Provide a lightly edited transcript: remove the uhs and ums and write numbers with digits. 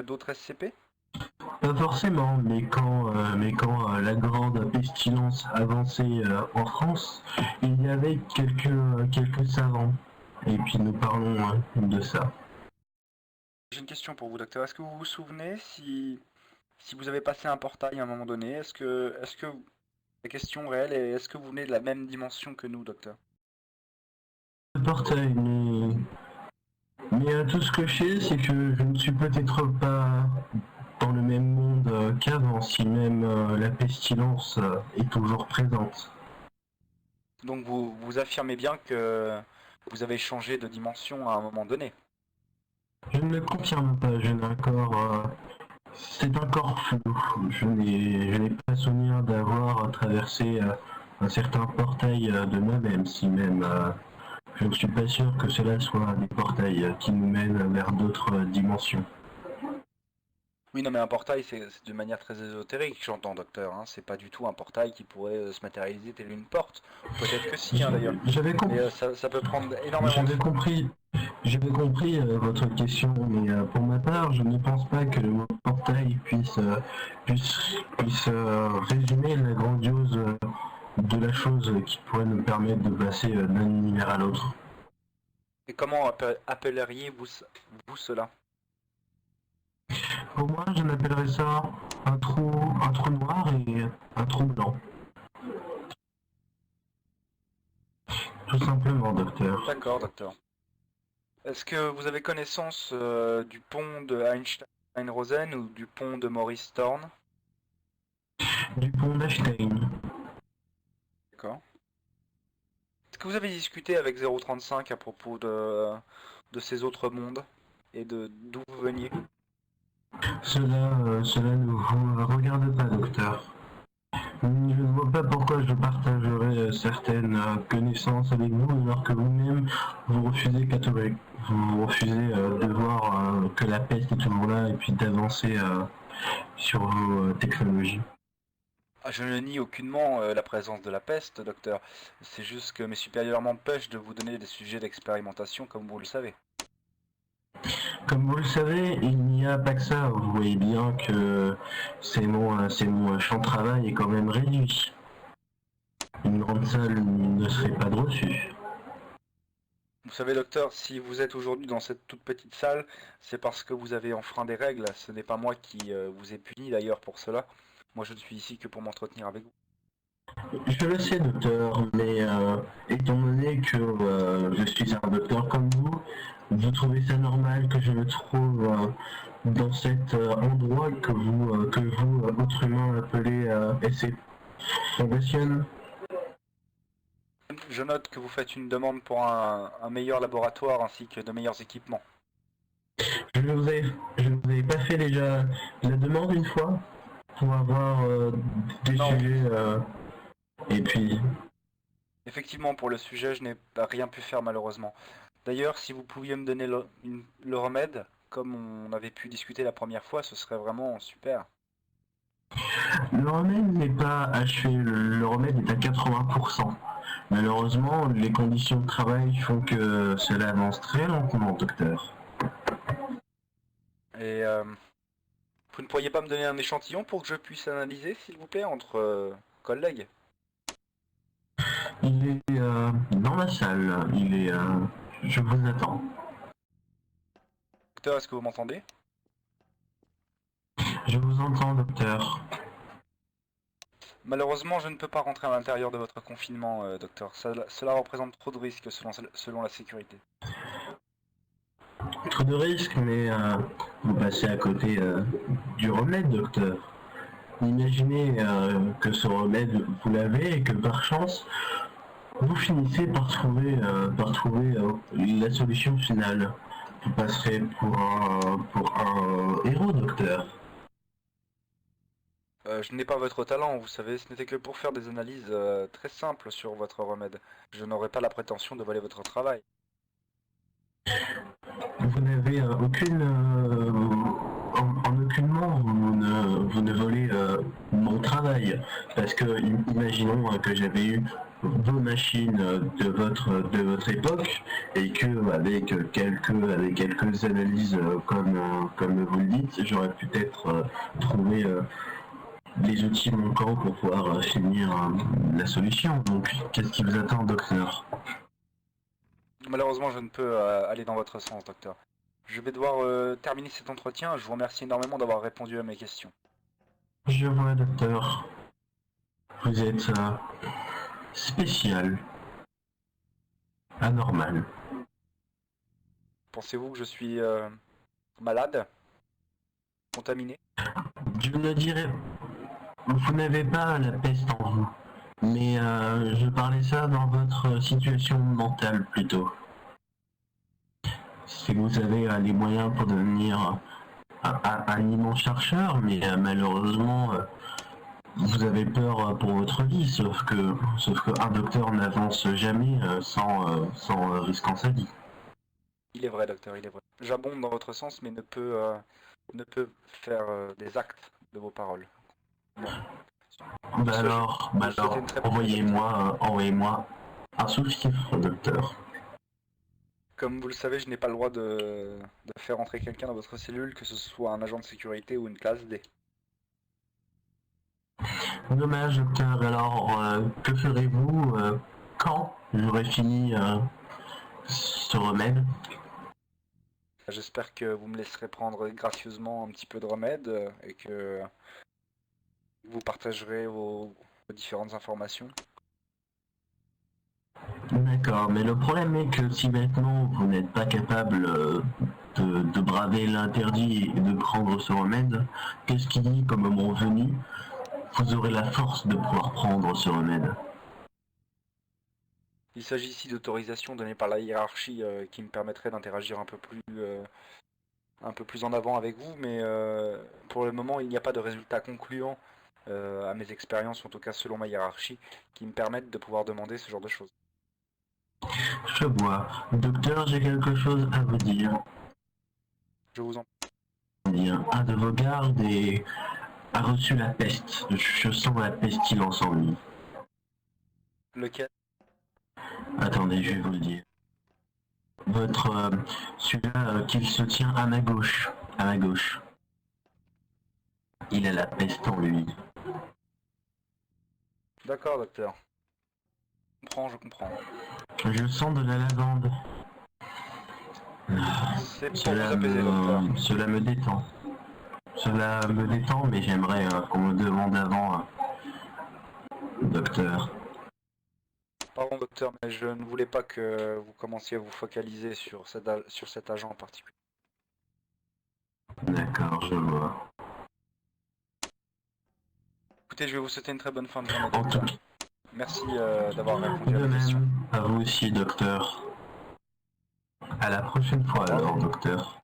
d'autres SCP? Pas forcément, mais quand la grande pestilence avançait en France, il y avait quelques savants. Et puis nous parlons de ça. J'ai une question pour vous, docteur. Est-ce que vous vous souvenez si vous avez passé un portail à un moment donné? Est-ce que la question réelle est est-ce que vous venez de la même dimension que nous, docteur? Le portail, mais tout ce que je sais, c'est que je ne suis peut-être pas dans le même monde qu'avant, si même la pestilence est toujours présente. Donc vous affirmez bien que vous avez changé de dimension à un moment donné. Je ne le confirme pas, c'est encore flou. Je n'ai pas souvenir d'avoir traversé un certain portail de moi-même, si même je ne suis pas sûr que cela soit des portails qui nous mènent vers d'autres dimensions. Oui, non, mais un portail, c'est de manière très ésotérique, j'entends, docteur. Hein. C'est pas du tout un portail qui pourrait se matérialiser tel une porte. Peut-être que si, hein, d'ailleurs. J'avais Mais compris. ça peut prendre énormément de J'avais fois. compris, j'avais compris votre question, mais pour ma part, je ne pense pas que le mot portail puisse résumer la grandiose de la chose qui pourrait nous permettre de passer d'un univers à l'autre. Et comment appelleriez-vous vous cela? Pour moi, je n'appellerais ça un trou noir et un trou blanc. Tout simplement, docteur. D'accord, docteur. Est-ce que vous avez connaissance du pont de Einstein-Rosen ou du pont de Maurice Thorne? Du pont d'Einstein. D'accord. Est-ce que vous avez discuté avec 035 à propos de ces autres mondes et de d'où vous veniez? Cela ne vous regarde pas, docteur. Je ne vois pas pourquoi je partagerais certaines connaissances avec vous alors que vous-même vous refusez vous refusez de voir que la peste est toujours là et puis d'avancer sur vos technologies. Ah, je ne nie aucunement la présence de la peste, docteur. C'est juste que mes supérieurs m'empêchent de vous donner des sujets d'expérimentation comme vous le savez. Comme vous le savez, il n'y a pas que ça. Vous voyez bien que c'est mon champ de travail est quand même réduit. Une grande salle ne serait pas de refus. Vous savez, docteur, si vous êtes aujourd'hui dans cette toute petite salle, c'est parce que vous avez enfreint des règles. Ce n'est pas moi qui vous ai puni d'ailleurs pour cela. Moi, je ne suis ici que pour m'entretenir avec vous. Je le sais, docteur, mais étant donné que je suis un docteur comme vous trouvez ça normal que je me trouve dans cet endroit que vous, autre humain, appelez essai Foundation? Je note que vous faites une demande pour un meilleur laboratoire ainsi que de meilleurs équipements. Je ne vous ai, je ne vous avais pas fait déjà la demande une fois pour avoir des Non. sujets et puis Effectivement, pour le sujet, je n'ai rien pu faire malheureusement. D'ailleurs, si vous pouviez me donner le remède, comme on avait pu discuter la première fois, ce serait vraiment super. le remède n'est pas achevé, le remède est à 80%. Malheureusement, les conditions de travail font que cela avance très lentement, docteur. Et vous ne pourriez pas me donner un échantillon pour que je puisse analyser, s'il vous plaît, entre collègues? Il est dans la salle, je vous attends. Docteur, est-ce que vous m'entendez? Je vous entends, docteur. Malheureusement, je ne peux pas rentrer à l'intérieur de votre confinement, docteur. Cela représente trop de risques selon la sécurité. Trop de risques, mais vous passez à côté du remède, docteur. Imaginez que ce remède, vous l'avez et que par chance, vous finissez par trouver la solution finale. Vous passerez pour un héros, docteur. Je n'ai pas votre talent, vous savez, ce n'était que pour faire des analyses très simples sur votre remède. Je n'aurais pas la prétention de voler votre travail. Vous n'avez en aucunement, vous ne volez mon travail. Parce que, imaginons que j'avais eu vos machines de votre époque et que avec quelques analyses comme vous le dites, j'aurais peut-être trouvé les outils manquants pour pouvoir finir la solution. Donc, qu'est-ce qui vous attend, docteur? Malheureusement, je ne peux aller dans votre sens, docteur. Je vais devoir terminer cet entretien. Je vous remercie énormément d'avoir répondu à mes questions. Je vois, docteur. Vous êtes spécial, anormal. Pensez-vous que je suis malade? Contaminé? Je ne dirais... Vous n'avez pas la peste en vous, mais je parlais ça dans votre situation mentale plutôt. C'est que vous avez les moyens pour devenir un immense chercheur, mais malheureusement, vous avez peur pour votre vie, sauf que un docteur n'avance jamais sans risquant sa vie. Il est vrai, docteur, il est vrai. J'abonde dans votre sens, mais ne peut faire des actes de vos paroles. Bon. Bah alors, envoyez-moi un sous-fifre, docteur. Comme vous le savez, je n'ai pas le droit de faire entrer quelqu'un dans votre cellule, que ce soit un agent de sécurité ou une classe D. Dommage, docteur. Alors, que ferez-vous quand j'aurai fini ce remède? J'espère que vous me laisserez prendre gracieusement un petit peu de remède et que vous partagerez vos différentes informations. D'accord, mais le problème est que si maintenant vous n'êtes pas capable de braver l'interdit et de prendre ce remède, qu'est-ce qui dit qu'au moment venu, vous aurez la force de pouvoir prendre ce remède? Il s'agit ici d'autorisation donnée par la hiérarchie qui me permettrait d'interagir un peu plus en avant avec vous, mais pour le moment il n'y a pas de résultat concluant à mes expériences, en tout cas selon ma hiérarchie, qui me permettent de pouvoir demander ce genre de choses. Je vois. Docteur, j'ai quelque chose à vous dire. Je vous en Un de vos gardes a reçu la peste. Je sens la pestilence en lui. Lequel? Attendez, je vais vous le dire. Celui-là qui se tient à ma gauche. À ma gauche. Il a la peste en lui. D'accord, docteur. Je comprends. Je sens de la lavande. C'est pour vous apaiser, docteur. Cela me détend. Cela me détend, mais j'aimerais qu'on me demande avant, docteur. Pardon, docteur, mais je ne voulais pas que vous commenciez à vous focaliser sur cet agent en particulier. D'accord, je vois. Écoutez, je vais vous souhaiter une très bonne fin de journée, En tout docteur. cas, Merci d'avoir répondu à de mes questions. même, à vous aussi, docteur. À la prochaine fois alors, docteur.